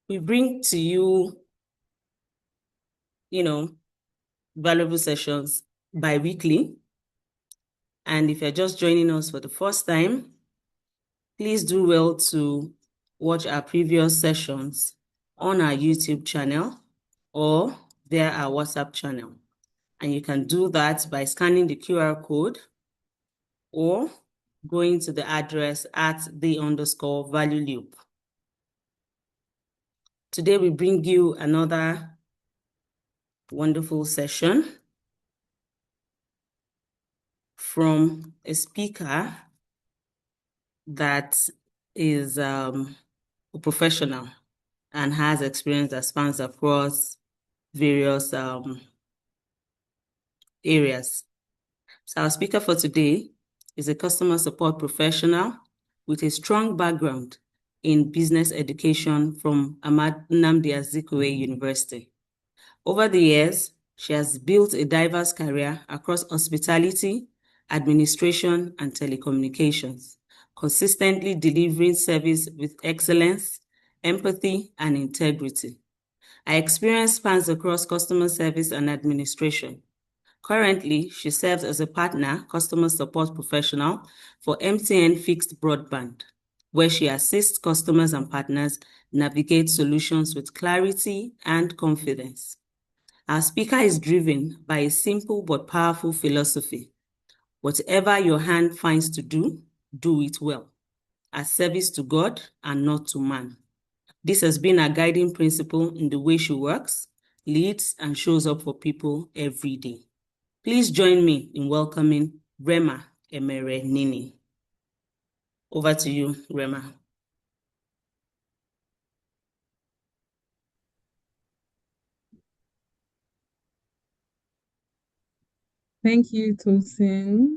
We bring to you, valuable sessions bi-weekly. And if you're just joining us for the first time, please do well to watch our previous sessions on our YouTube channel or via our WhatsApp channel. And you can do that by scanning the QR code or going to the address at the_value loop. Today, we bring you another wonderful session from a speaker that is a professional and has experience that spans across various areas. So our speaker for today is a customer support professional with a strong background in business education from Nnamdi Azikiwe University. Over the years, she has built a diverse career across hospitality, administration, and telecommunications, consistently delivering service with excellence, empathy, and integrity. Her experience spans across customer service and administration. Currently, she serves as a partner customer support professional for MTN Fixed Broadband, where she assists customers and partners navigate solutions with clarity and confidence. Our speaker is driven by a simple but powerful philosophy. Whatever your hand finds to do, do it well, as service to God and not to man. This has been a guiding principle in the way she works, leads, and shows up for people every day. Please join me in welcoming Rema Emere Nini. Over to you, Rema. Thank you, Tosin.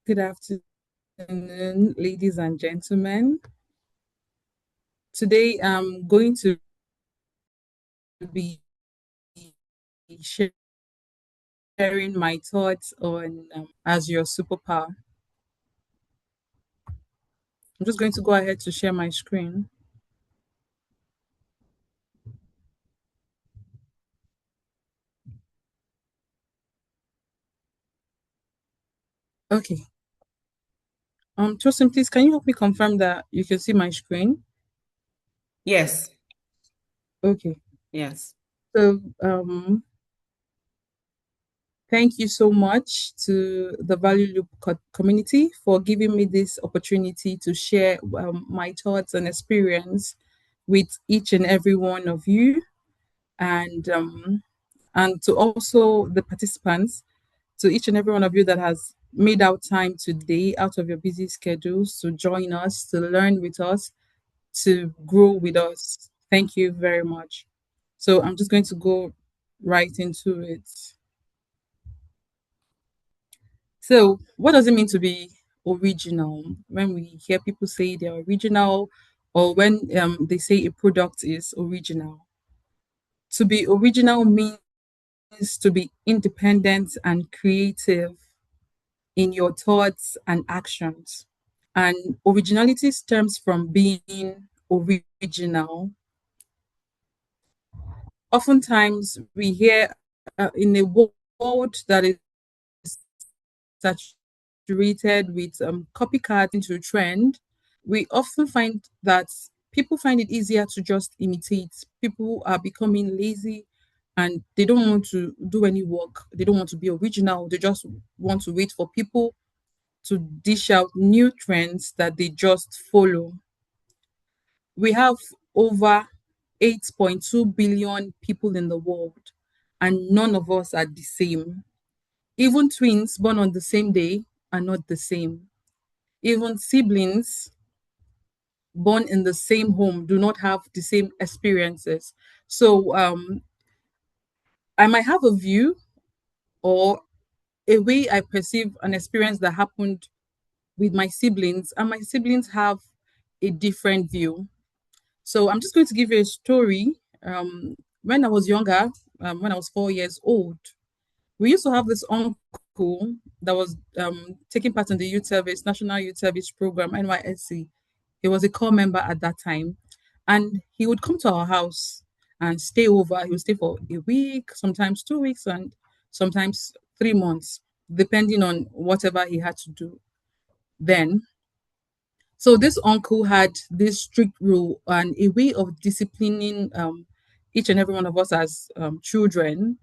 Good afternoon, ladies and gentlemen. Today I'm going to be sharing my thoughts on as your superpower. I'm just going to go ahead to share my screen. Okay. Tosin, please, can you help me confirm that you can see my screen? Yes. Okay. Yes. So thank you so much to the Value Loop community for giving me this opportunity to share my thoughts and experience with each and every one of you, and to also the participants, to each and every one of you that has made out time today out of your busy schedules to join us, to learn with us, to grow with us. Thank you very much. So I'm just going to go right into it. So, what does it mean to be original? When we hear people say they're original, or when they say a product is original, to be original means to be independent and creative in your thoughts and actions. And originality stems from being original. Oftentimes, we hear in a world that is saturated with copycat into trend, we often find that people find it easier to just imitate. People are becoming lazy and they don't want to do any work. They don't want to be original. They just want to wait for people to dish out new trends that they just follow. We have over 8.2 billion people in the world, and none of us are the same. Even twins born on the same day are not the same. Even siblings born in the same home do not have the same experiences. So I might have a view or a way I perceive an experience that happened with my siblings, and my siblings have a different view. So I'm just going to give you a story. When I was younger, when I was 4 years old, we used to have this uncle that was taking part in the youth service, National Youth Service Program, NYSC. He was a core member at that time, and he would come to our house and stay over. He would stay for a week, sometimes 2 weeks, and sometimes 3 months, depending on whatever he had to do then. So this uncle had this strict rule and a way of disciplining each and every one of us as children.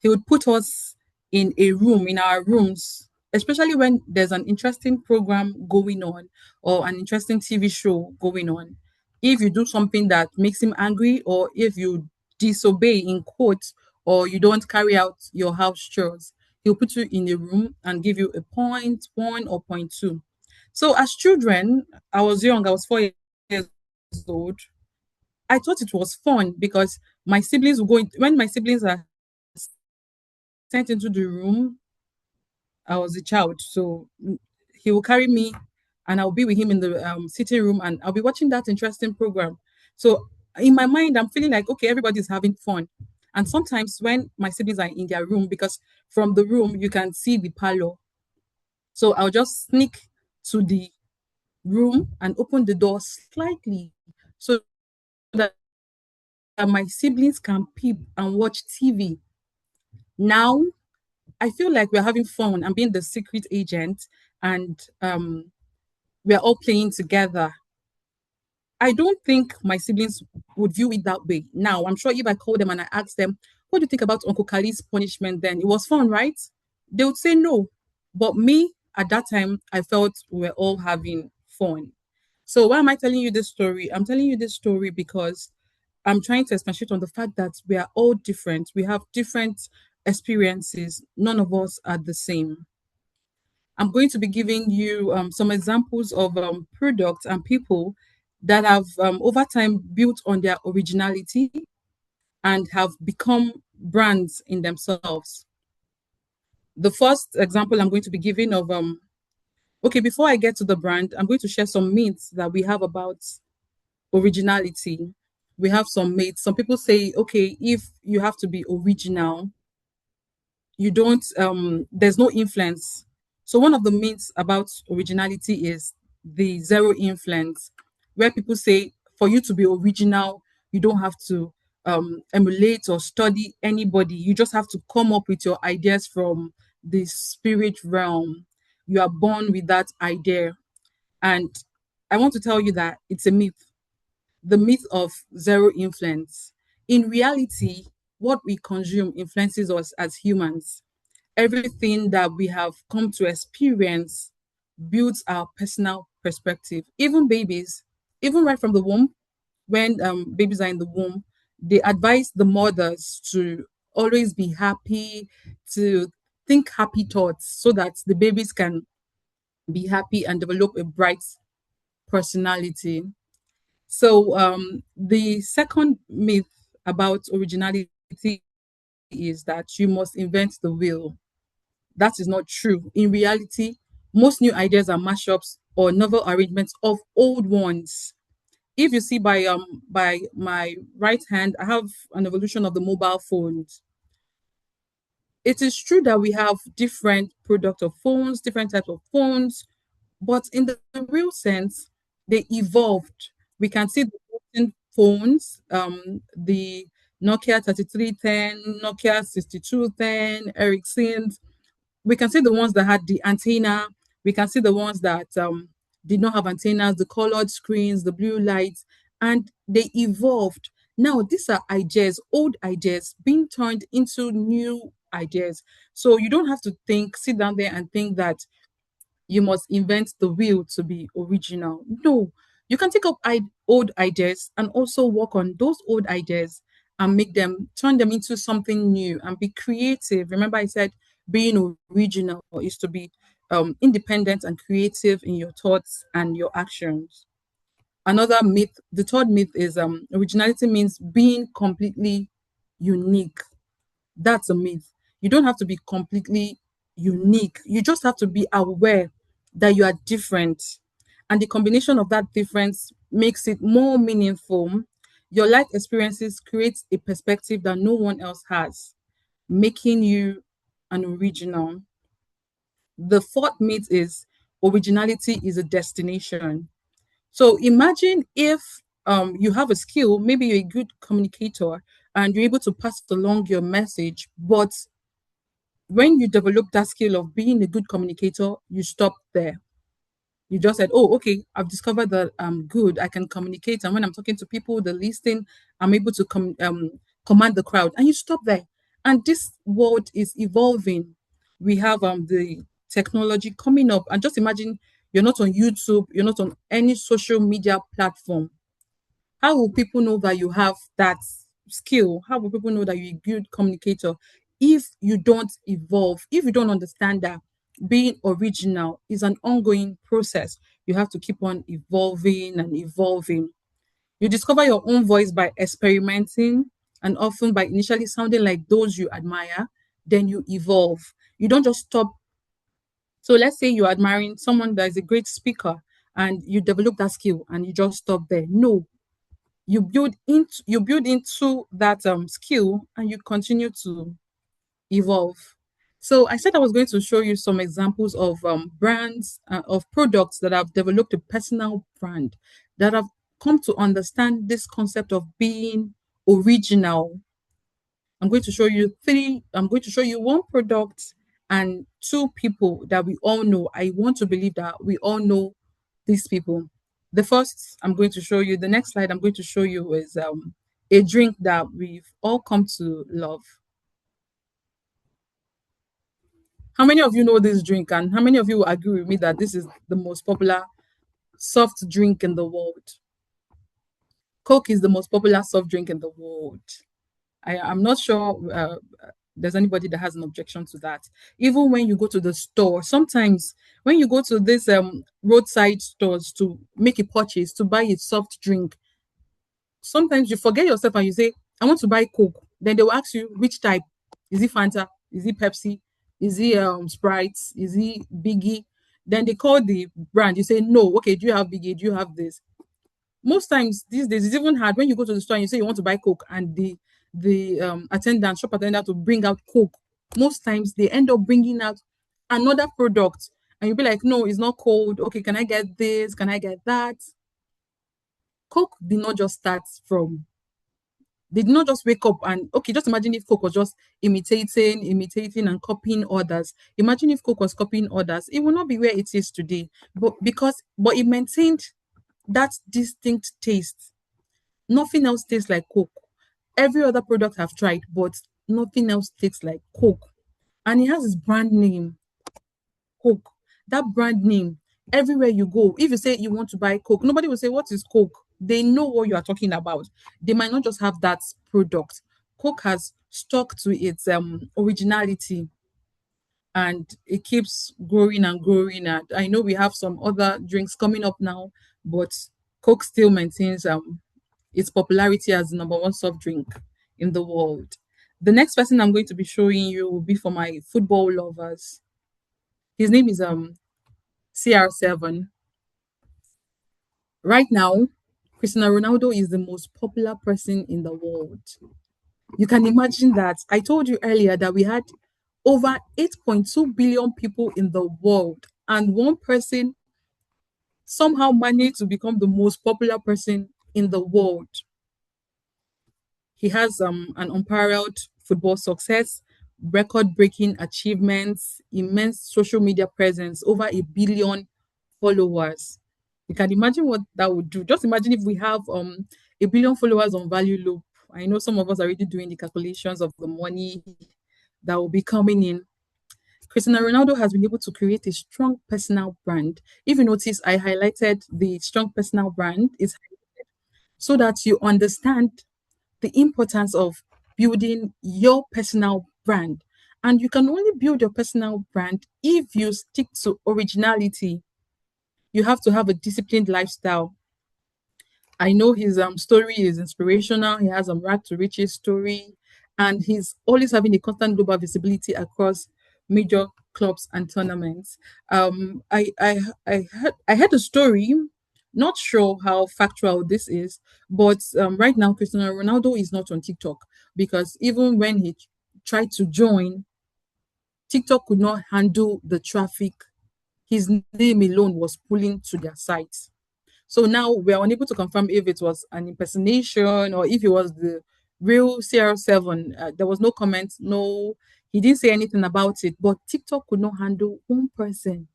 He would put us in a room, in our rooms, especially when there's an interesting program going on or an interesting TV show going on. If you do something that makes him angry, or if you disobey in quotes, or you don't carry out your house chores, he'll put you in a room and give you a point one or point two. So as children, I was young, I was 4 years old. I thought it was fun because my siblings will go in, when my siblings are sent into the room, I was a child. So he will carry me and I'll be with him in the sitting room and I'll be watching that interesting program. So in my mind, I'm feeling like, okay, everybody's having fun. And sometimes when my siblings are in their room, because from the room, you can see the parlor. So I'll just sneak to the room and open the door slightly so that my siblings can peep and watch TV. Now I feel like we're having fun. I'm being the secret agent, and we're all playing together. I don't think my siblings would view it that way. Now, I'm sure if I call them and I ask them, what do you think about Uncle Kali's punishment then? It was fun, right? They would say no. But me, at that time, I felt we were all having fun. So why am I telling you this story? I'm telling you this story because I'm trying to expatiate on the fact that we are all different. We have different experiences. None of us are the same. I'm going to be giving you some examples of products and people that have over time built on their originality and have become brands in themselves. The first example I'm going to be giving of okay, before I get to the brand, I'm going to share some myths that we have about originality. We have some myths. Some people say, okay, if you have to be original, you don't there's no influence. So one of the myths about originality is the zero influence, where people say for you to be original, you don't have to emulate or study anybody. You just have to come up with your ideas from the spirit realm. You are born with that idea. And I want to tell you that it's a myth, the myth of zero influence. In reality, what we consume influences us as humans. Everything that we have come to experience builds our personal perspective. Even babies, even right from the womb, when babies are in the womb, they advise the mothers to always be happy, to think happy thoughts so that the babies can be happy and develop a bright personality. So, the second myth about originality is that you must invent the wheel. That is not true. In reality, most new ideas are mashups or novel arrangements of old ones. If you see by my right hand, I have an evolution of the mobile phones. It is true that we have different product of phones, different types of phones, but in the real sense, they evolved. We can see the button phones, the Nokia 3310, Nokia 6210, Ericsson's. We can see the ones that had the antenna. We can see the ones that did not have antennas, the colored screens, the blue lights, and they evolved. Now, these are ideas, old ideas being turned into new ideas. So you don't have to think, sit down there and think that you must invent the wheel to be original. No, you can take up old ideas and also work on those old ideas and make them, turn them into something new and be creative. Remember, I said being original is to be independent and creative in your thoughts and your actions. Another myth, the third myth is originality means being completely unique. That's a myth. You don't have to be completely unique. You just have to be aware that you are different. And the combination of that difference makes it more meaningful. Your life experiences create a perspective that no one else has, making you an original. The fourth myth is originality is a destination. So imagine if you have a skill, maybe you're a good communicator and you're able to pass along your message, but when you develop that skill of being a good communicator, you stop there. You just said, "Oh, okay, I've discovered that I'm good. I can communicate, and when I'm talking to people, the listening, I'm able to command the crowd." And you stop there. And this world is evolving. We have the technology coming up, and just imagine you're not on YouTube, you're not on any social media platform. How will people know that you have that skill? How will people know that you're a good communicator if you don't evolve, if you don't understand that being original is an ongoing process? You have to keep on evolving and evolving. You discover your own voice by experimenting and often by initially sounding like those you admire, then you evolve. You don't just stop. So let's say you're admiring someone that is a great speaker and you develop that skill and you just stop there. No, you build into that skill and you continue to evolve. So I said I was going to show you some examples of brands of products that have developed a personal brand, that have come to understand this concept of being original. I'm going to show you one product and two people that we all know. I want to believe that we all know these people. The first I'm going to show you, the next slide I'm going to show you is a drink that we've all come to love. How many of you know this drink, and how many of you will agree with me that this is the most popular soft drink in the world? Coke is the most popular soft drink in the world. I'm not sure there's anybody that has an objection to that. Even when you go to the store, sometimes when you go to these roadside stores to make a purchase, to buy a soft drink, sometimes you forget yourself and you say, I want to buy Coke. Then they will ask you which type. Is it Fanta? Is it Pepsi? Is it Sprite? Is it Biggie? Then they call the brand. You say, no, okay, do you have Biggie? Do you have this? Most times these days it's even hard when you go to the store and you say you want to buy Coke and the attendant, shop attendant will bring out Coke. Most times they end up bringing out another product and you'll be like, no, it's not cold. Okay, can I get this? Can I get that? Coke did not just start from, they did not just wake up and, okay, just imagine if Coke was just imitating and copying others. Imagine if Coke was copying others, it will not be where it is today. But it maintained that distinct taste. Nothing else tastes like Coke. Every other product I've tried, but nothing else tastes like Coke. And it has its brand name, Coke. That brand name, everywhere you go, if you say you want to buy Coke, nobody will say, what is Coke? They know what you are talking about. They might not just have that product. Coke has stuck to its originality and it keeps growing and growing. And I know we have some other drinks coming up now, but Coke still maintains its popularity as the number one soft drink in the world. The next person I'm going to be showing you will be for my football lovers. His name is CR7. Right now, Cristiano Ronaldo is the most popular person in the world. You can imagine that. I told you earlier that we had over 8.2 billion people in the world, and one person somehow managed to become the most popular person in the world. He has an unparalleled football success, record breaking achievements, immense social media presence, over a billion followers. You can imagine what that would do. Just imagine if we have a billion followers on Value Loop. I know some of us are already doing the calculations of the money that will be coming in. Cristiano Ronaldo has been able to create a strong personal brand. If you notice, I highlighted the strong personal brand is so that you understand the importance of building your personal brand. And you can only build your personal brand if you stick to originality. You have to have a disciplined lifestyle. I know his story is inspirational. He has a rag to riches story, and he's always having a constant global visibility across major clubs and tournaments. I heard a story. Not sure how factual this is, but right now Cristiano Ronaldo is not on TikTok because even when he tried to join, TikTok could not handle the traffic. His name alone was pulling to their site. So now we are unable to confirm if it was an impersonation or if it was the real CR7. There was no comment, no, he didn't say anything about it. But TikTok could not handle one person.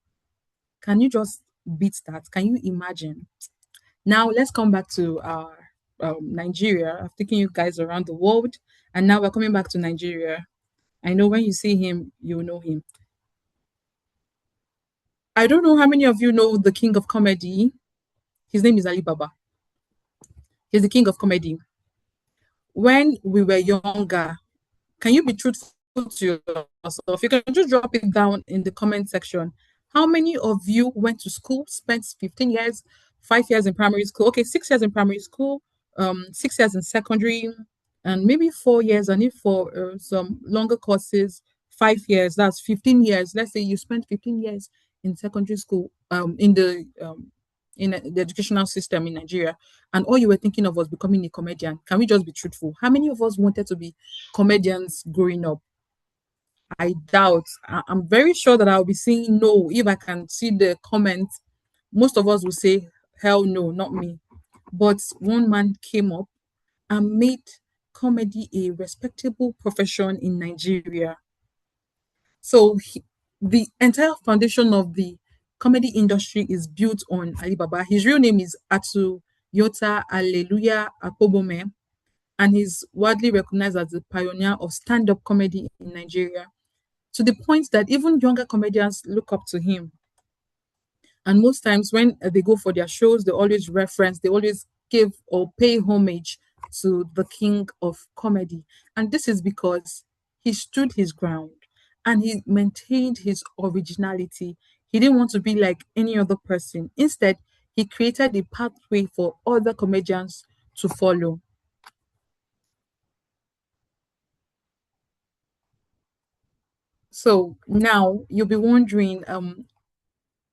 Can you just beat that? Can you imagine? Now let's come back to our Nigeria. I've taken you guys around the world, and now we're coming back to Nigeria. I know when you see him, you know him. I don't know how many of you know the king of comedy. His name is Ali Baba. He's the king of comedy. When we were younger, can you be truthful to yourself? You can just drop it down in the comment section. How many of you went to school, spent 15 years, 5 years in primary school? Okay, 6 years in primary school, 6 years in secondary, and maybe 4 years. And if for some longer courses, 5 years, that's 15 years. Let's say you spent 15 years in secondary school, the educational system in Nigeria, and all you were thinking of was becoming a comedian. Can we just be truthful? How many of us wanted to be comedians growing up? I doubt. I'm very sure that I'll be saying no if I can see the comments. Most of us will say, hell no, not me. But one man came up and made comedy a respectable profession in Nigeria. So the entire foundation of the comedy industry is built on Alibaba. His real name is Atu Yota Alleluia Akpobome, and he's widely recognized as the pioneer of stand-up comedy in Nigeria, to the point that even younger comedians look up to him. And most times when they go for their shows, they always give or pay homage to the king of comedy. And this is because he stood his ground and he maintained his originality. He didn't want to be like any other person. Instead, he created a pathway for other comedians to follow. So now you'll be wondering,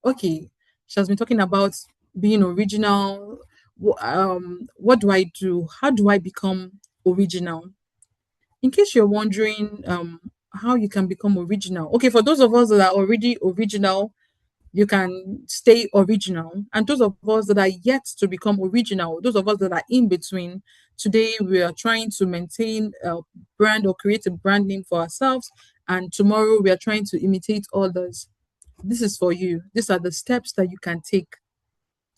okay, she has been talking about being original. What do I do? How do I become original? In case you're wondering, how you can become original. Okay, for those of us that are already original, you can stay original. And those of us that are yet to become original, those of us that are in between, today we are trying to maintain a brand or create a brand name for ourselves. And tomorrow we are trying to imitate others. This is for you. These are the steps that you can take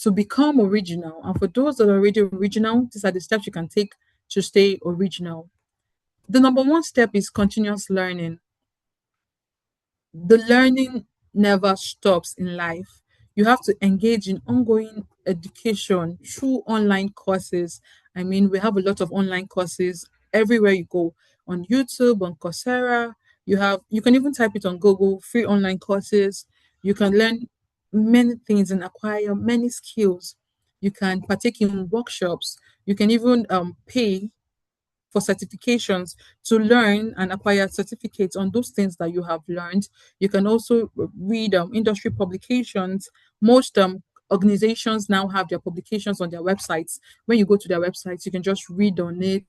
to become original. And for those that are already original, these are the steps you can take to stay original. The number one step is continuous learning. The learning never stops in life. You have to engage in ongoing education through online courses. I mean, we have a lot of online courses everywhere you go, on YouTube, on Coursera. You can even type it on Google, free online courses. You can learn many things and acquire many skills. You can partake in workshops. You can even pay for certifications to learn and acquire certificates on those things that you have learned. You can also read industry publications. Most organizations now have their publications on their websites. When you go to their websites, you can just read on it.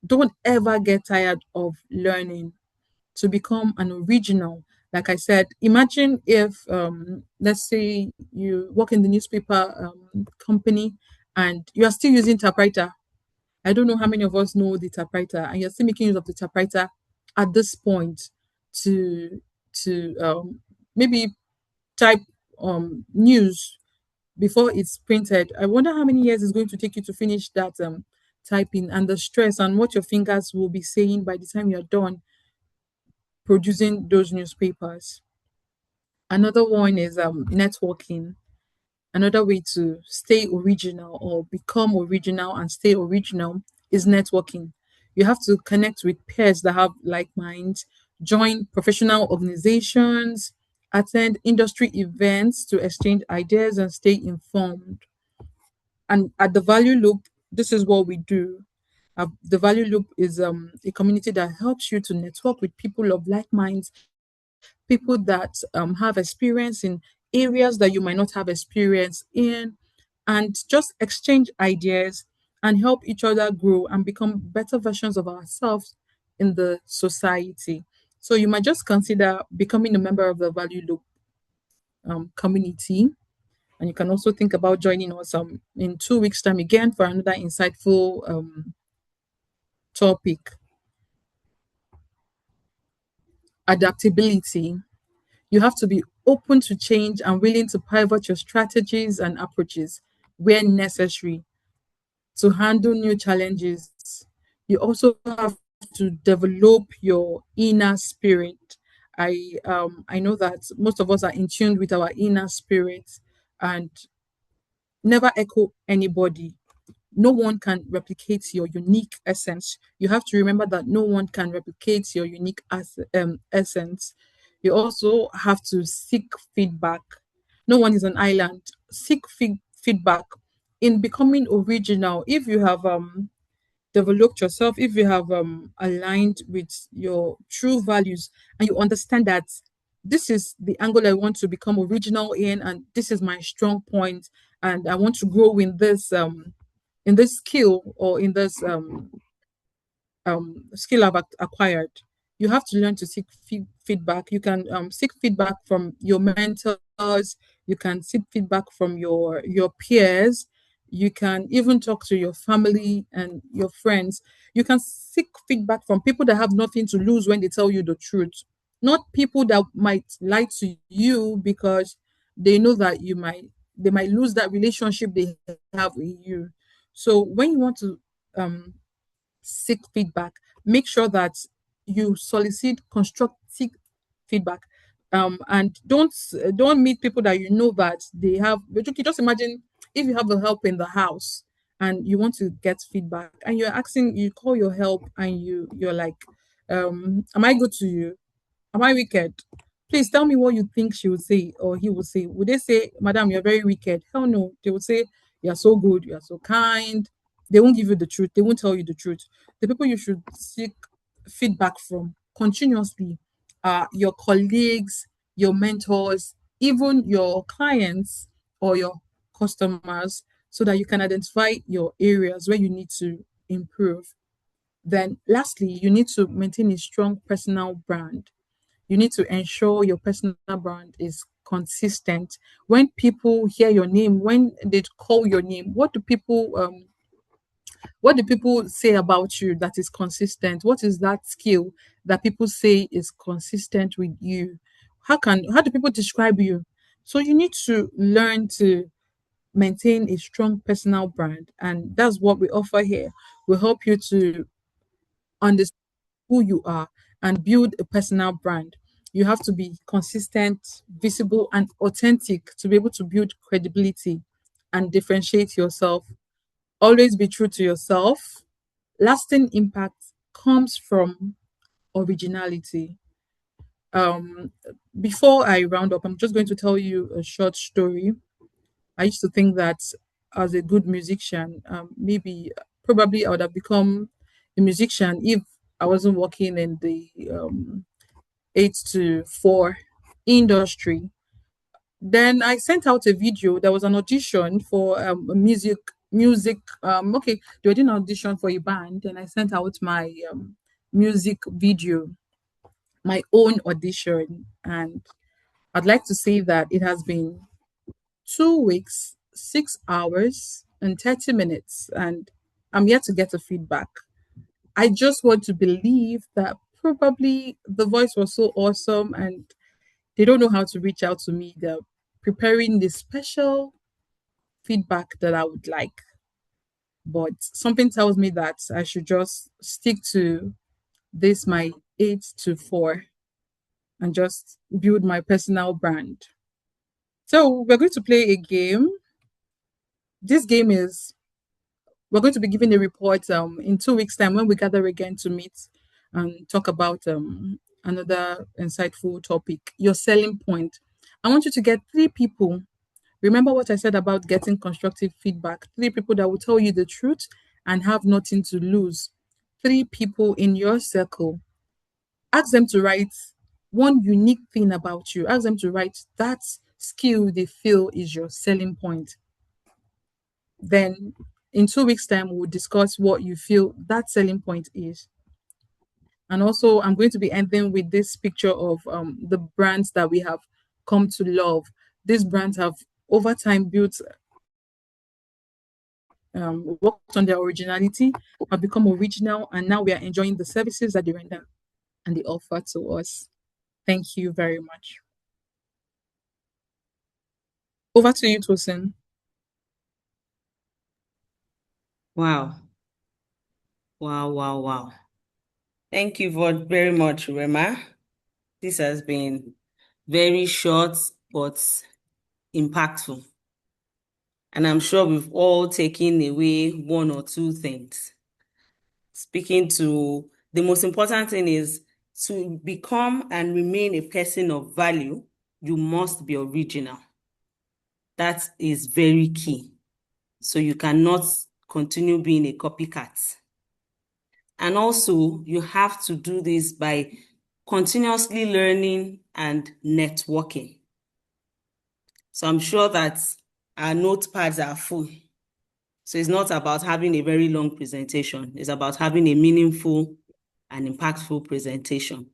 Don't ever get tired of learning to become an original. Like I said, imagine if, let's say, you work in the newspaper company and you are still using typewriter. I don't know how many of us know the typewriter, and you're still making use of the typewriter at this point to maybe type news before it's printed. I wonder how many years it's going to take you to finish that typing, and the stress and what your fingers will be saying by the time you're done producing those newspapers. Another one is networking. Another way to stay original or become original and stay original is networking. You have to connect with peers that have like minds, join professional organizations, attend industry events to exchange ideas and stay informed. And at the Value Loop, this is what we do. The Value Loop is a community that helps you to network with people of like minds, people that have experience in areas that you might not have experience in, and just exchange ideas and help each other grow and become better versions of ourselves in the society. So you might just consider becoming a member of the Value Loop community. And you can also think about joining us in 2 weeks' time again for another insightful topic. Adaptability. You have to be open to change and willing to pivot your strategies and approaches where necessary to handle new challenges. You also have to develop your inner spirit. I know that most of us are in tune with our inner spirit and never echo anybody. No one can replicate your unique essence. You have to remember that no one can replicate your unique essence. You also have to seek feedback. No one is an island. Seek feedback in becoming original. If you have developed yourself, if you have aligned with your true values, and you understand that this is the angle I want to become original in, and this is my strong point, and I want to grow in this skill or in this skill I've acquired. You have to learn to seek feedback. You can seek feedback from your mentors. You can seek feedback from your peers. You can even talk to your family and your friends. You can seek feedback from people that have nothing to lose when they tell you the truth, not people that might lie to you because they know that they might lose that relationship they have with you. So when you want to um seek feedback, make sure that you solicit constructive feedback. And don't meet people that you know that they have. But okay, just imagine if you have a help in the house and you want to get feedback, and you call your help, and you're like, am I good to you? Am I wicked? Please tell me what you think she would say or he would say. Would they say, Madam, you're very wicked? Hell no. They would say, you're so good, you're so kind. They won't give you the truth. They won't tell you the truth. The people you should seek feedback from continuously are your colleagues, your mentors, even your clients or your customers, so that you can identify your areas where you need to improve. Then, lastly, you need to maintain a strong personal brand. You need to ensure your personal brand is consistent. When people hear your name, when they call your name, what do people say about you that is consistent? What is that skill that people say is consistent with you? How do people describe you? So you need to learn to maintain a strong personal brand, and that's what we offer here. We help you to understand who you are and build a personal brand. You have to be consistent, visible, and authentic to be able to build credibility and differentiate yourself. Always be true to yourself. Lasting impact comes from originality. Um, Before I round up, I'm just going to tell you a short story. I used to think that as a good musician, probably I would have become a musician if I wasn't working in the 8 to 4 industry. Then I sent out a video. There was an audition for a music. Okay, they were doing an audition for a band, and I sent out my music video, my own audition, and I'd like to say that it has been 2 weeks, 6 hours, and 30 minutes, and I'm yet to get a feedback. I just want to believe that probably the voice was so awesome and they don't know how to reach out to me. They're preparing the special feedback that I would like. But something tells me that I should just stick to this, my 8 to 4, and just build my personal brand. So we're going to play a game. This game is we're going to be giving a report in 2 weeks' time when we gather again to meet and talk about another insightful topic, your selling point. I want you to get 3 people. Remember what I said about getting constructive feedback. 3 people that will tell you the truth and have nothing to lose. 3 people in your circle. Ask them to write one unique thing about you. Ask them to write that skill they feel is your selling point. Then in 2 weeks' time, we'll discuss what you feel that selling point is. And also, I'm going to be ending with this picture of the brands that we have come to love. These brands have over time built worked on their originality, have become original, and now we are enjoying the services that they render and they offer to us. Thank you very much. Over to you, Tosin. Wow. Wow, wow, wow. Thank you very much, Rema. This has been very short but impactful. And I'm sure we've all taken away one or two things. Speaking to the most important thing is to become and remain a person of value, you must be original. That is very key. So you cannot continue being a copycat. And also, you have to do this by continuously learning and networking. So I'm sure that our notepads are full. So it's not about having a very long presentation. It's about having a meaningful and impactful presentation.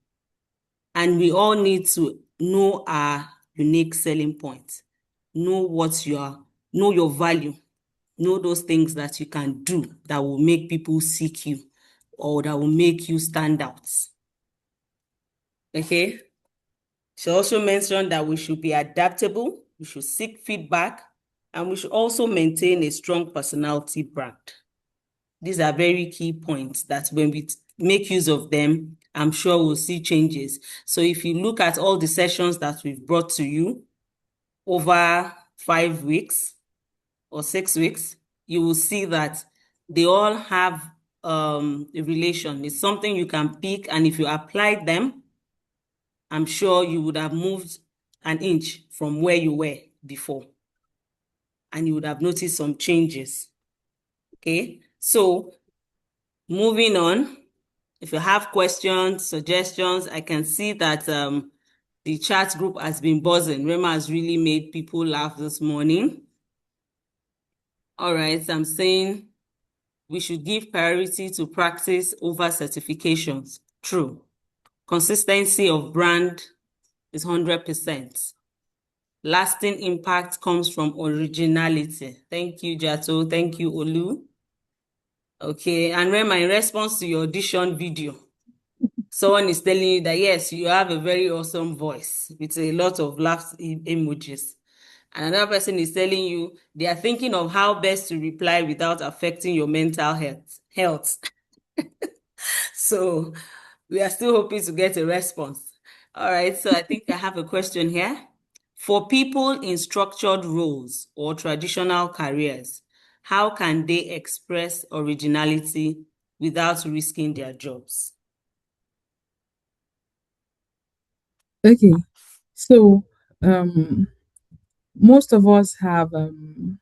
And we all need to know our unique selling points. Know your value. Know those things that you can do that will make people seek you or that will make you stand out. Okay? She also mentioned that we should be adaptable, we should seek feedback, and we should also maintain a strong personality brand. These are very key points that when we make use of them, I'm sure we'll see changes. So if you look at all the sessions that we've brought to you over 5 weeks or 6 weeks, you will see that they all have a relation. It's something you can pick, and if you apply them, I'm sure you would have moved an inch from where you were before, and you would have noticed some changes. Okay, so moving on, if you have questions, suggestions, I can see that the chat group has been buzzing. Rema has really made people laugh this morning. All right, I'm saying we should give priority to practice over certifications. True. Consistency of brand is 100%. Lasting impact comes from originality. Thank you, Jato. Thank you, Olu. Okay, and Rema, in response to your audition video, someone is telling you that yes, you have a very awesome voice with a lot of laugh emojis. And another person is telling you they are thinking of how best to reply without affecting your mental health. So we are still hoping to get a response. All right, so I think I have a question here. For people in structured roles or traditional careers, how can they express originality without risking their jobs? Okay, so um, most of us have 9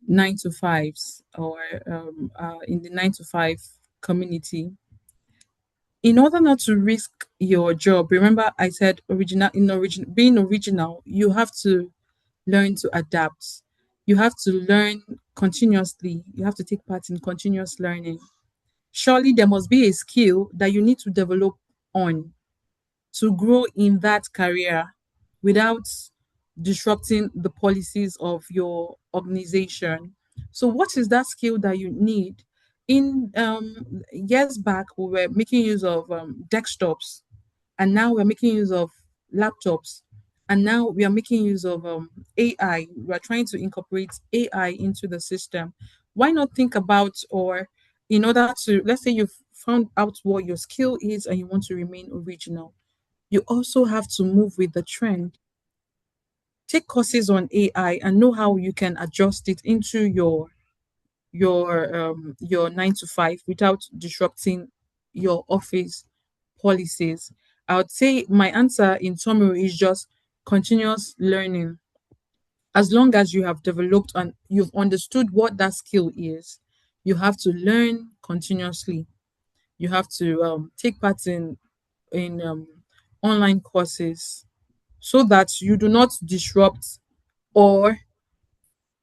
to 5s or in the 9 to 5 community. In order not to risk your job, remember I said being original, you have to learn to adapt. You have to learn continuously. You have to take part in continuous learning. Surely there must be a skill that you need to develop on to grow in that career without disrupting the policies of your organization. So, what is that skill that you need? In years back, we were making use of desktops, and now we're making use of laptops, and now we are making use of AI. We are trying to incorporate AI into the system. Why not think about, or in order to, let's say you've found out what your skill is and you want to remain original, you also have to move with the trend. Take courses on AI and know how you can adjust it into your 9 to 5 without disrupting your office policies. I would say my answer in summary is just continuous learning. As long as you have developed and you've understood what that skill is, you have to learn continuously. You have to take part in online courses so that you do not disrupt or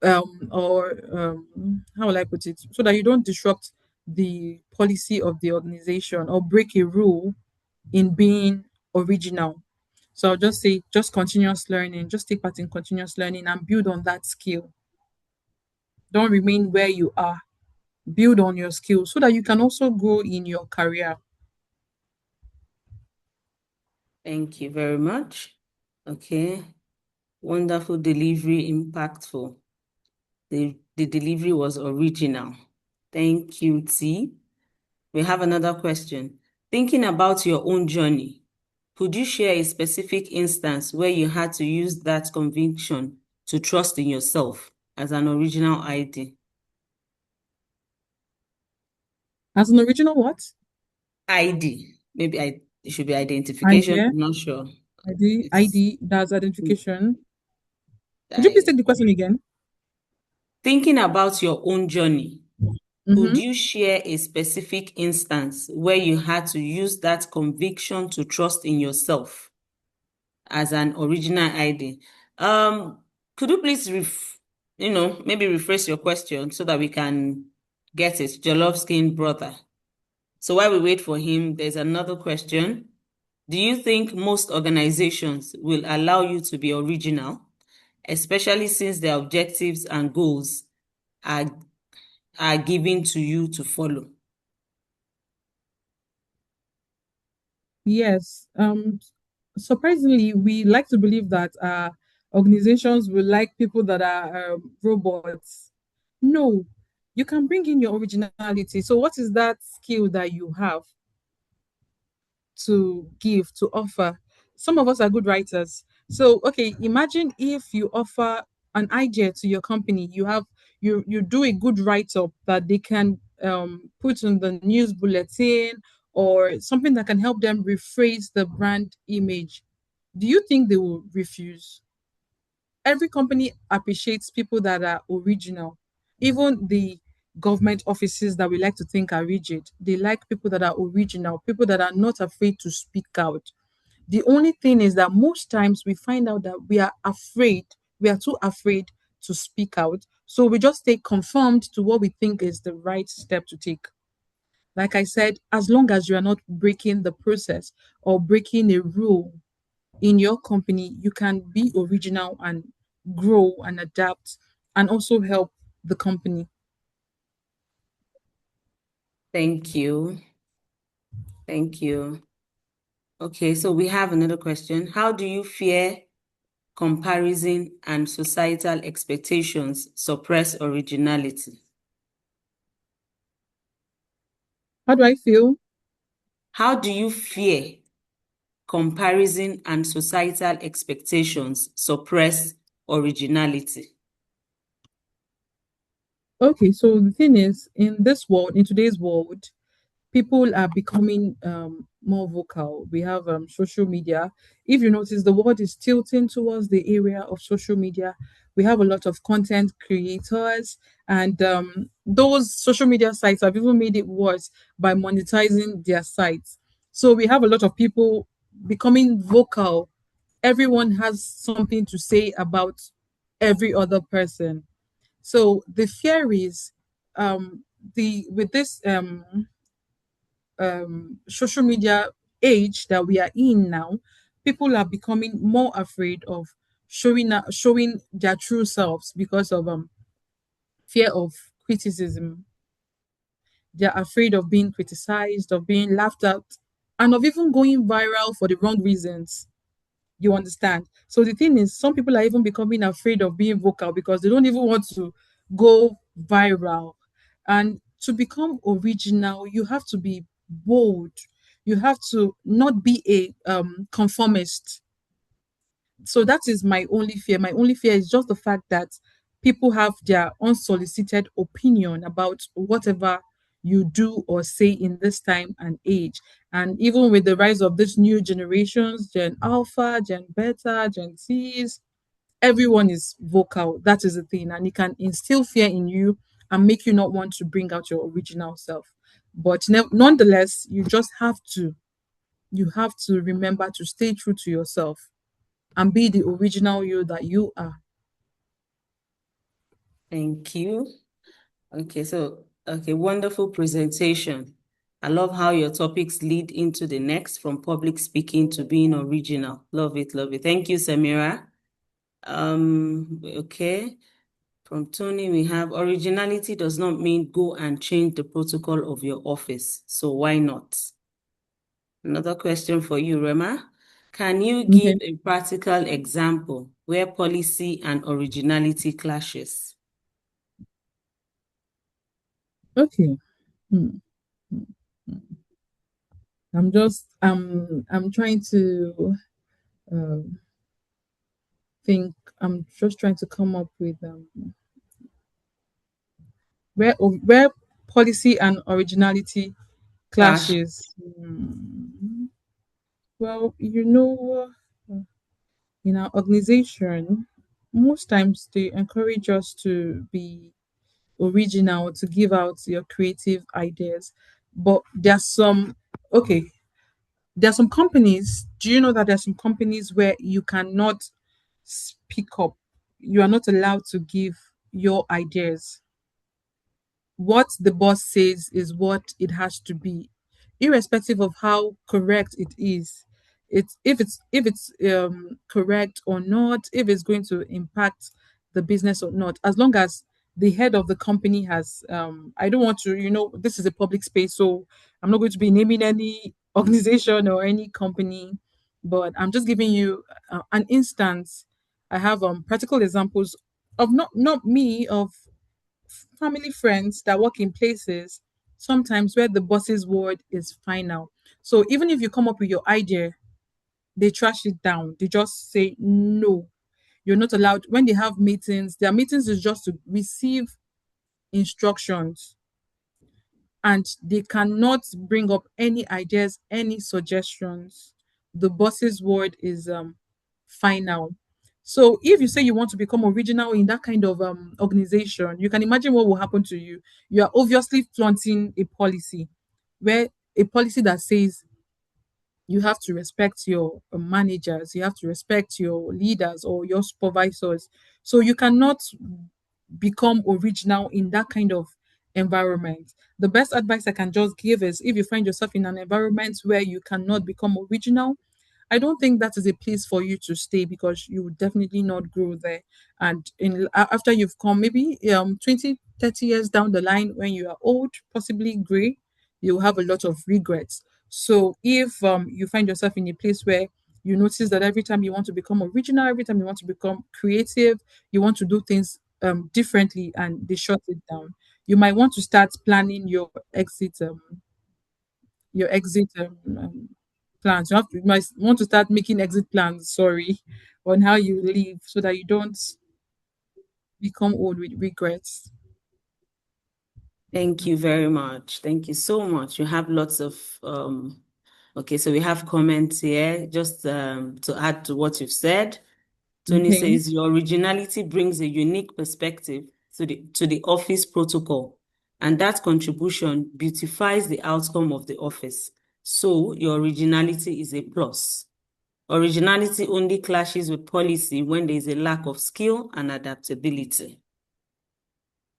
how will I put it? So that you don't disrupt the policy of the organization or break a rule in being original. So I'll just say, just continuous learning, just take part in continuous learning and build on that skill. Don't remain where you are. Build on your skills so that you can also grow in your career. Thank you very much. Okay. Wonderful delivery, impactful. The delivery was original. Thank you, T. We have another question. Thinking about your own journey, could you share a specific instance where you had to use that conviction to trust in yourself as an original ID? As an original what? ID. Maybe it should be identification. Idea, I'm not sure. ID, It's ID, that's identification. Could you please I, take the question again? thinking about your own journey. Could Mm-hmm. you share a specific instance where you had to use that conviction to trust in yourself as an original ID? Um, could you please maybe rephrase your question so that we can get it? Jollof skin brother. So while we wait for him, there's another question. Do you think most organizations will allow you to be original, especially since their objectives and goals are are given to you to follow? Yes. Surprisingly, we like to believe that organizations will like people that are robots. No, you can bring in your originality. So, what is that skill that you have to give, to offer? Some of us are good writers. So, okay, imagine if you offer an idea to your company, you do a good write up that they can put in the news bulletin or something that can help them rephrase the brand image. Do you think they will refuse? Every company appreciates people that are original. Even the government offices that we like to think are rigid, they like people that are original, people that are not afraid to speak out. The only thing is that most times we find out that we are too afraid to speak out. So we just stay conformed to what we think is the right step to take. Like I said, as long as you are not breaking the process or breaking a rule in your company, you can be original and grow and adapt and also help the company. Thank you. Thank you. Okay, so we have another question. How do you fear comparison and societal expectations suppress originality? How do I feel? How do you fear comparison and societal expectations suppress originality? Okay, so the thing is, in this world, in today's world, people are becoming more vocal. We have social media. If you notice, the world is tilting towards the area of social media. We have a lot of content creators, and those social media sites have even made it worse by monetizing their sites. So we have a lot of people becoming vocal. Everyone has something to say about every other person. So the fear is the with this social media age that we are in now, people are becoming more afraid of showing their true selves because of fear of criticism. They're afraid of being criticized, of being laughed at, and of even going viral for the wrong reasons. You understand? So the thing is, some people are even becoming afraid of being vocal because they don't even want to go viral. And to become original, you have to be bold. You have to not be a conformist. So that is my only fear. My only fear is just the fact that people have their unsolicited opinion about whatever you do or say in this time and age. And even with the rise of these new generations, Gen Alpha, Gen Beta, Gen Zs, everyone is vocal. That is the thing. And it can instill fear in you and make you not want to bring out your original self. But nonetheless, you have to remember to stay true to yourself and be the original you that you are. Thank you. Okay, wonderful presentation. I love how your topics lead into the next, from public speaking to being original. Love it, love it. Thank you, Samira. Okay. From Tony, we have originality does not mean go and change the protocol of your office. So why not? Another question for you, Rema. Can you Okay. give a practical example where policy and originality clashes? Okay. Hmm. Hmm. Hmm. I'm trying to um think. I'm just trying to come up with where policy and originality Clash. clashes. Well, you know, in our organization, most times they encourage us to be original, to give out your creative ideas. But there's some, okay, there are some companies. Do you know that there are some companies where you cannot speak up? You are not allowed to give your ideas. What the boss says is what it has to be, irrespective of how correct it is. It's correct or not, if it's going to impact the business or not, as long as the head of the company has I don't want to, this is a public space, so I'm not going to be naming any organization or any company, but I'm just giving you an instance. I have practical examples of not me, of family friends that work in places sometimes where the boss's word is final. So even if you come up with your idea, they trash it down. They just say no. You're not allowed. When they have meetings, their meetings is just to receive instructions, and they cannot bring up any ideas, any suggestions. The boss's word is final. So if you say you want to become original in that kind of organization, you can imagine what will happen to you. You are obviously flaunting a policy, where a policy that says you have to respect your managers, you have to respect your leaders or your supervisors. So you cannot become original in that kind of environment. The best advice I can just give is, if you find yourself in an environment where you cannot become original, I don't think that is a place for you to stay, because you would definitely not grow there. And after you've come, maybe 20, 30 years down the line, when you are old, possibly gray, you'll have a lot of regrets. So if you find yourself in a place where you notice that every time you want to become original, every time you want to become creative, you want to do things differently, and they shut it down, you might want to start planning your exit plans. You might want to start making exit plans, sorry, on how you live, so that you don't become old with regrets. Thank you very much. Thank you so much. You have lots of okay, so we have comments here just to add to what you've said. Tony Okay. says your originality brings a unique perspective to the office protocol, and that contribution beautifies the outcome of the office. So your originality is a plus. Originality only clashes with policy when there is a lack of skill and adaptability.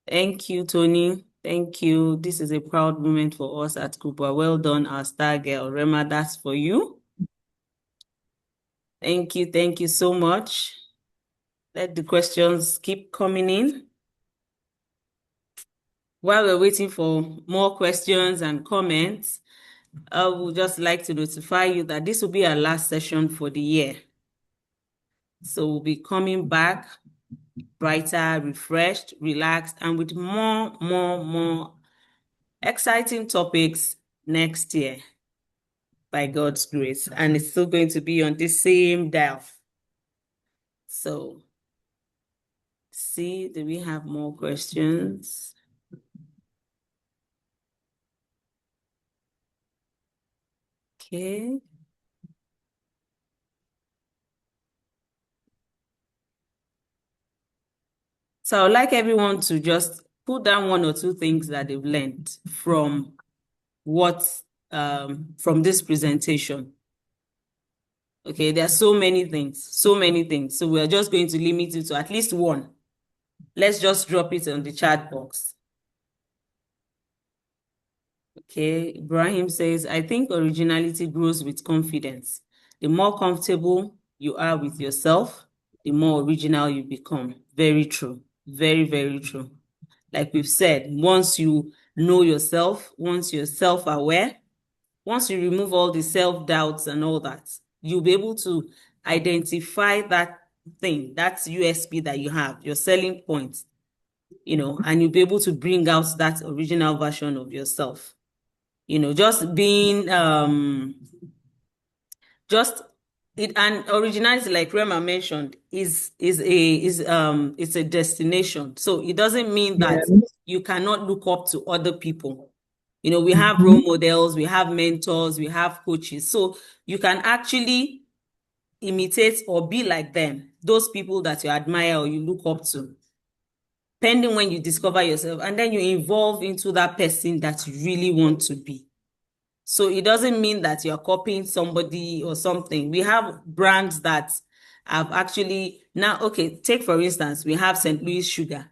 Thank you, Tony. Thank you. This is a proud moment for us at Cooper. Well done, our star girl. Rema, that's for you. Thank you. Thank you so much. Let the questions keep coming in. While we're waiting for more questions and comments, I would just like to notify you that this will be our last session for the year. So we'll be coming back brighter, refreshed, relaxed, and with more exciting topics next year by God's grace. And it's still going to be on the same dial. So, see, do we have more questions? Okay. So I'd like everyone to just put down one or two things that they've learned from what from this presentation. Okay, there are so many things, so many things. So we're just going to limit it to at least one. Let's just drop it on the chat box. Okay, Ibrahim says, I think originality grows with confidence. The more comfortable you are with yourself, the more original you become. Very true. Very, very true. Like we've said, once you know yourself, once you're self-aware, once you remove all the self-doubts and all that, you'll be able to identify that thing, that USP that you have, your selling point, and you'll be able to bring out that original version of yourself. Just being just it and originality, like Rema mentioned, it's a destination. So it doesn't mean that Yes. you cannot look up to other people. We have Mm-hmm. role models, we have mentors, we have coaches. So you can actually imitate or be like them, those people that you admire or you look up to, pending when you discover yourself, and then you evolve into that person that you really want to be. So it doesn't mean that you're copying somebody or something. We have brands that have actually now, okay, take for instance, we have St. Louis Sugar.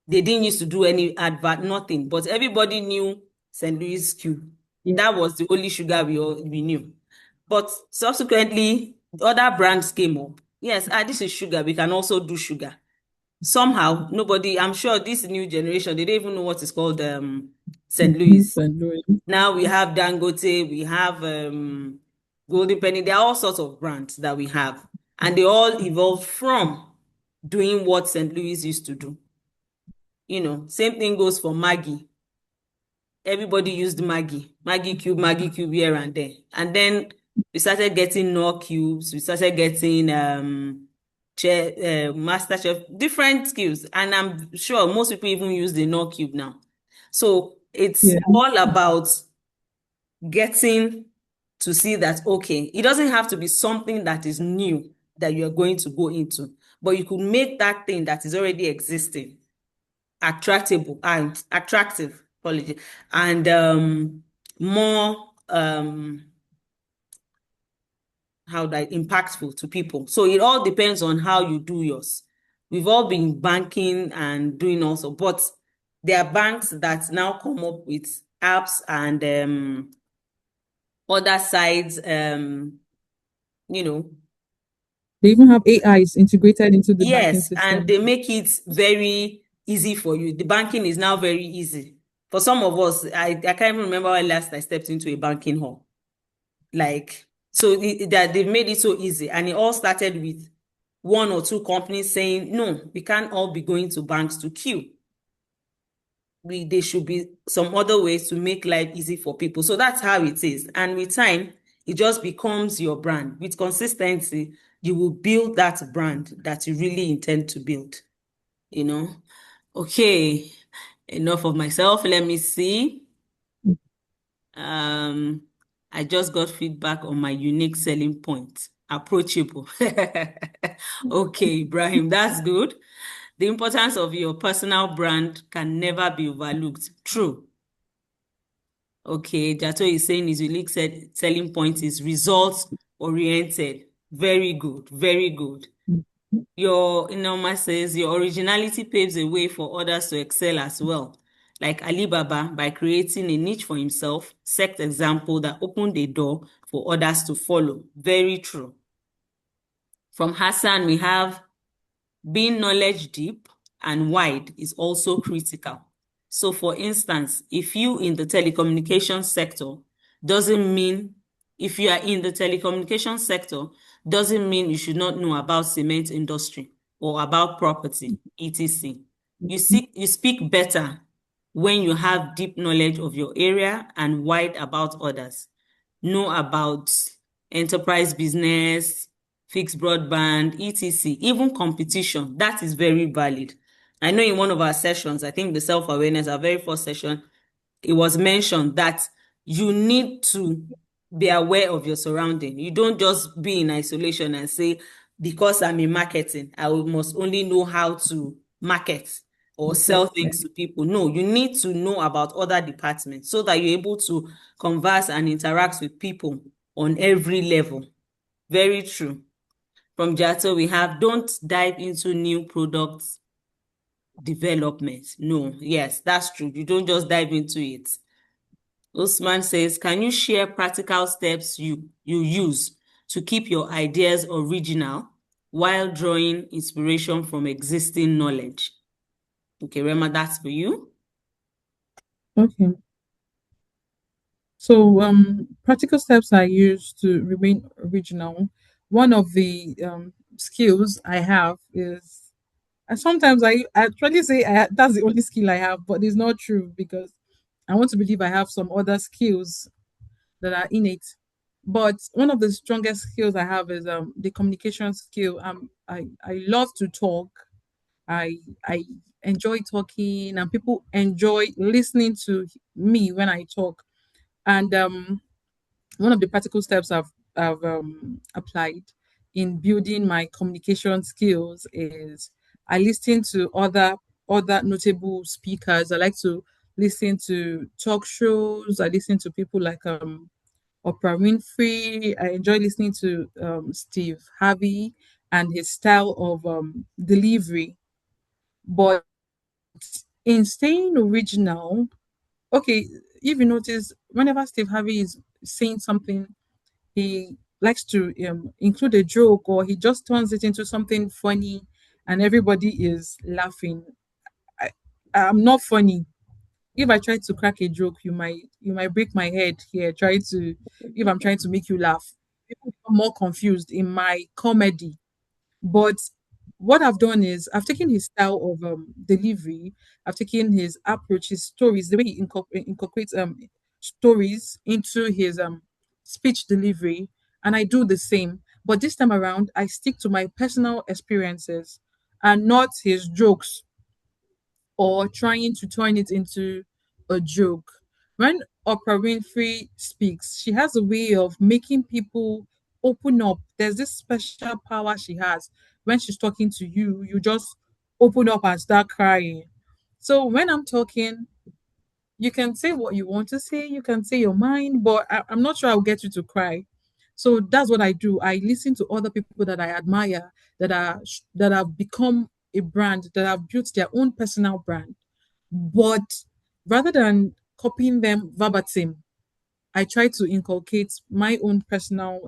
They didn't used to do any advert, nothing, but everybody knew St. Louis Cube. Yeah. That was the only sugar we knew. But subsequently, other brands came up. Yes, this is sugar. We can also do sugar. Somehow, nobody, I'm sure this new generation, they don't even know what is called St. Mm-hmm. Louis. St. Louis. Now we have Dangote, we have Golden Penny. There are all sorts of brands that we have, and they all evolved from doing what St. Louis used to do. Same thing goes for Maggie. Everybody used Maggie cube here and there. And then we started getting Knorr cubes, we started getting Master Chef, different cubes. And I'm sure most people even use the Knorr cube now. So it's Yeah. all about getting to see that, okay, it doesn't have to be something that is new that you're going to go into, but you could make that thing that is already existing attractable and attractive, apology, and more impactful to people. So it all depends on how you do yours. We've all been banking and doing also, but there are banks that now come up with apps and other sides, you know, They even have AIs integrated into the banking yes, and system. they make it very easy for you. The banking is now very easy. For some of us, I can't even remember when last I stepped into a banking hall. Like, so that they've made it so easy. And it all started with one or two companies saying, no, we can't all be going to banks to queue. There should be some other ways to make life easy for people. So that's how it is. And with time, it just becomes your brand. With consistency, you will build that brand that you really intend to build. you know. Okay, enough of myself. Let me see. Um, I just got feedback on my unique selling point. Approachable. Okay, Ibrahim, that's good. The importance of your personal brand can never be overlooked. True. Okay, Jato is saying his unique selling point is results oriented. Very good, very good. Your Inoma says your originality paves a way for others to excel as well. Like Alibaba, by creating a niche for himself, set example that opened a door for others to follow. Very true. From Hassan, we have being knowledge deep and wide is also critical. So for instance, if you in the telecommunication sector doesn't mean if you are in the telecommunication sector doesn't mean you should not know about cement industry or about property, etc. You speak better when you have deep knowledge of your area and wide about others. Know about enterprise business, fixed broadband, etc., even competition. That is very valid. I know in one of our sessions, I think the self-awareness, our very first session, it was mentioned that you need to be aware of your surrounding. You don't just be in isolation and say, because I'm in marketing, must only know how to market or sell things to people. No, you need to know about other departments so that you're able to converse and interact with people on every level. Very true. From Jato, we have don't dive into new products development. No, yes, that's true. You don't just dive into it. Usman says, can you share practical steps you use to keep your ideas original while drawing inspiration from existing knowledge? Okay, Rema, that's for you. Okay. So, practical steps I use to remain original. One of the skills I have is, and sometimes I actually say that's the only skill I have, but it's not true because I want to believe I have some other skills that are innate. But one of the strongest skills I have is the communication skill. I love to talk. I enjoy talking, and people enjoy listening to me when I talk. And one of the practical steps I've applied in building my communication skills is I listen to other notable speakers. I like to listen to talk shows. I listen to people like Oprah Winfrey. I enjoy listening to Steve Harvey and his style of delivery. But in staying original, okay, if you notice, whenever Steve Harvey is saying something, he likes to include a joke, or he just turns it into something funny and everybody is laughing. I, I'm not funny. If I try to crack a joke, you might break my head here. Try to If I'm trying to make you laugh, people become more confused in my comedy. But what I've done is I've taken his style of delivery, I've taken his approach, his stories, the way he incorporates stories into his speech delivery, and I do the same. But this time around, I stick to my personal experiences and not his jokes or trying to turn it into a joke. When Oprah Winfrey speaks, she has a way of making people open up. There's this special power she has. When she's talking to you, you just open up and start crying. So when I'm talking, you can say what you want to say, you can say your mind, but I'm not sure I'll get you to cry. So that's what I do. I listen to other people that I admire, that have become a brand, that have built their own personal brand. But rather than copying them verbatim, I try to inculcate my own personal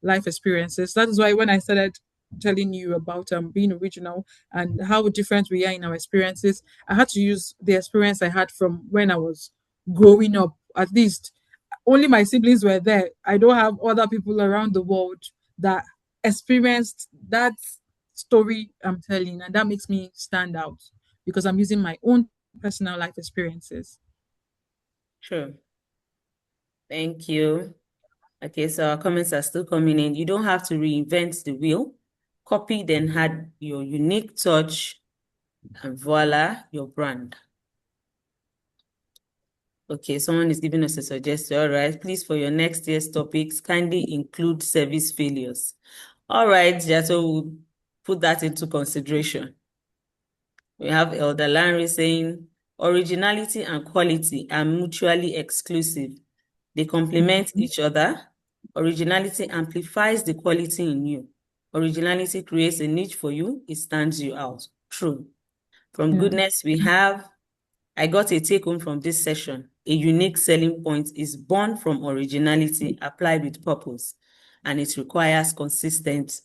life experiences. That is why when I started telling you about being original and how different we are in our experiences, I had to use the experience I had from when I was growing up. At least only my siblings were there. I don't have other people around the world that experienced that story I'm telling, and that makes me stand out because I'm using my own personal life experiences. Sure. Thank you. Okay, so our comments are still coming in. You don't have to reinvent the wheel. Copy, then add your unique touch, and voila, your brand. Okay, someone is giving us a suggestion. All right, please, for your next year's topics, kindly include service failures. All right, yeah, so we'll put that into consideration. We have Elder Larry saying, originality and quality are mutually exclusive. They complement Mhm. each other. Originality amplifies the quality in you. Originality creates a niche for you. It stands you out. True. From Yeah. goodness, we have, I got a take home from this session. A unique selling point is born from originality applied with purpose, and it requires consistency.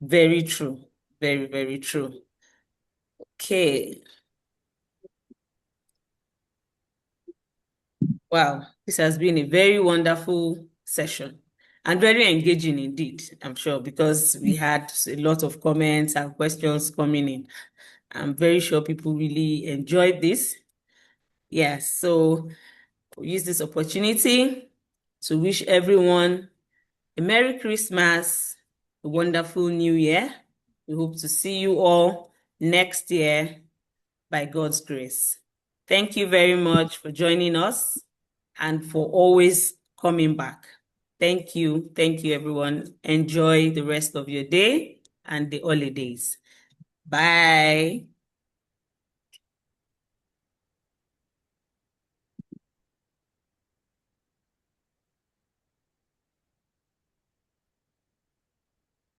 Very true. Very, very true. Okay. Wow. This has been a very wonderful session and very engaging indeed, I'm sure, because we had a lot of comments and questions coming in. I'm very sure people really enjoyed this. Yes. So we'll use this opportunity to wish everyone a Merry Christmas, a wonderful New Year. We hope to see you all next year by God's grace. Thank you very much for joining us and for always coming back. Thank you. Thank you, everyone. Enjoy the rest of your day and the holidays. Bye.